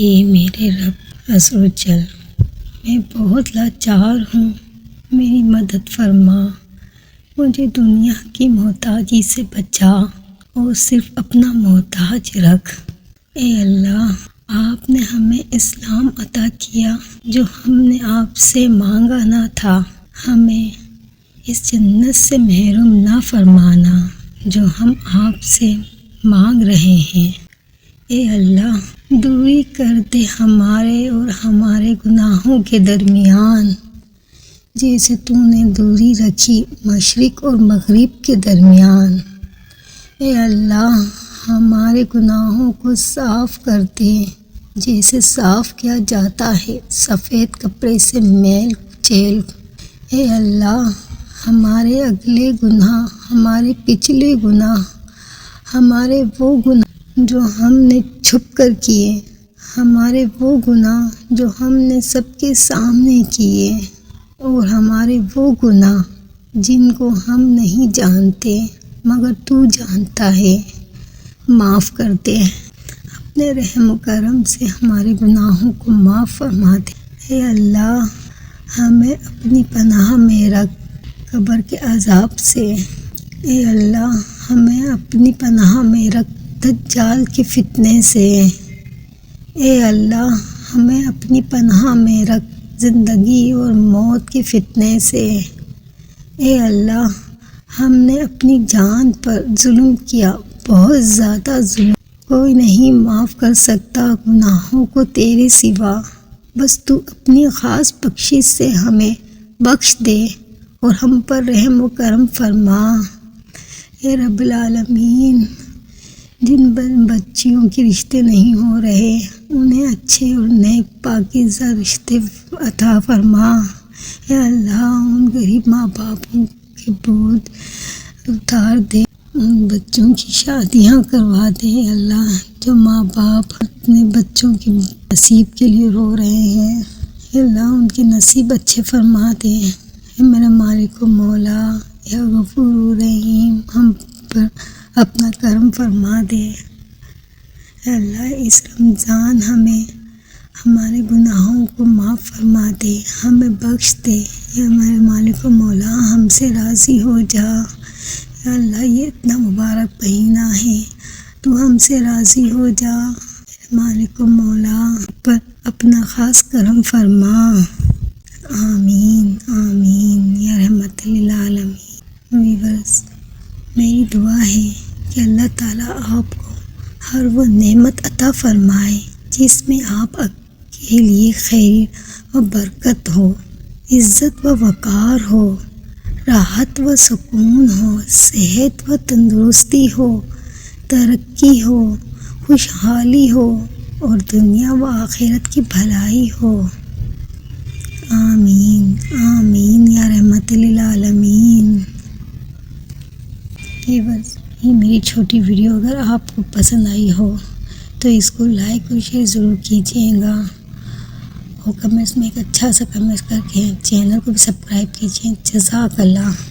اے میرے رب عز و جل، میں بہت لاچار ہوں، میری مدد فرما، مجھے دنیا کی محتاجی سے بچا اور صرف اپنا محتاج رکھ۔ اے اللہ، آپ نے ہمیں اسلام عطا کیا جو ہم نے آپ سے مانگا نہ تھا، ہمیں اس جنت سے محروم نہ فرمانا جو ہم آپ سے مانگ رہے ہیں۔ اے اللہ، دوری کر دے ہمارے اور ہمارے گناہوں کے درمیان، جیسے تو نے دوری رکھی مشرق اور مغرب کے درمیان۔ اے اللہ، ہمارے گناہوں کو صاف کر دے، جیسے صاف کیا جاتا ہے سفید کپڑے سے میل کچیل۔ اے اللہ، ہمارے اگلے گناہ، ہمارے پچھلے گناہ، ہمارے وہ گناہ جو ہم نے چھپ کر کیے، ہمارے وہ گناہ جو ہم نے سب کے سامنے کیے، اور ہمارے وہ گناہ جن کو ہم نہیں جانتے مگر تو جانتا ہے، معاف کر دے۔ اپنے رحم و کرم سے ہمارے گناہوں کو معاف فرما دے۔ اے اللہ، ہمیں اپنی پناہ میں رکھ قبر کے عذاب سے۔ اے اللہ، ہمیں اپنی پناہ میں رکھ دجال کے فتنے سے۔ اے اللہ، ہمیں اپنی پناہ میں رکھ زندگی اور موت کے فتنے سے۔ اے اللہ، ہم نے اپنی جان پر ظلم کیا، بہت زیادہ ظلم، کوئی نہیں معاف کر سکتا گناہوں کو تیرے سوا، بس تو اپنی خاص بخشش سے ہمیں بخش دے اور ہم پر رحم و کرم فرما۔ اے رب العالمین، جن بچیوں کے رشتے نہیں ہو رہے انہیں اچھے اور نیک پاکیزہ رشتے عطا فرما۔ اے اللہ، ان غریب ماں باپوں کے بوجھ اتار دے، ان بچوں کی شادیاں کروا دے۔ اے اللہ، جو ماں باپ اپنے بچوں کے نصیب کے لیے رو رہے ہیں، اے اللہ ان کے نصیب اچھے فرما دے۔ اے میرے مالک و مولا، یا غفور و رحیم، ہم پر اپنا کرم فرما دے۔ اے اللہ، اس رمضان ہمیں ہمارے گناہوں کو معاف فرما دے، ہمیں بخش دے۔ یا میرے مالک و مولا، ہم سے راضی ہو جا۔ یا اللہ، یہ اتنا مبارک مہینہ ہے، تو ہم سے راضی ہو جا۔ میرے مالک و مولا، پر اپنا خاص کرم فرما۔ آمین آمین یا رحمت للعالمین۔ ویورز، میری دعا ہے کہ اللہ تعالیٰ آپ کو ہر وہ نعمت عطا فرمائے جس میں آپ کے لیے خیر و برکت ہو، عزت و وقار ہو، راحت و سکون ہو، صحت و تندرستی ہو، ترقی ہو، خوشحالی ہو اور دنیا و آخرت کی بھلائی ہو۔ آمین آمین یا رحمت للعالمین۔ ویورز، یہ میری چھوٹی ویڈیو اگر آپ کو پسند آئی ہو تو اس کو لائک اور شیئر ضرور کیجیے گا، اور کمنٹس میں ایک اچھا سا کمنٹ کر کے چینل کو بھی سبسکرائب کیجیے۔ جزاک اللہ۔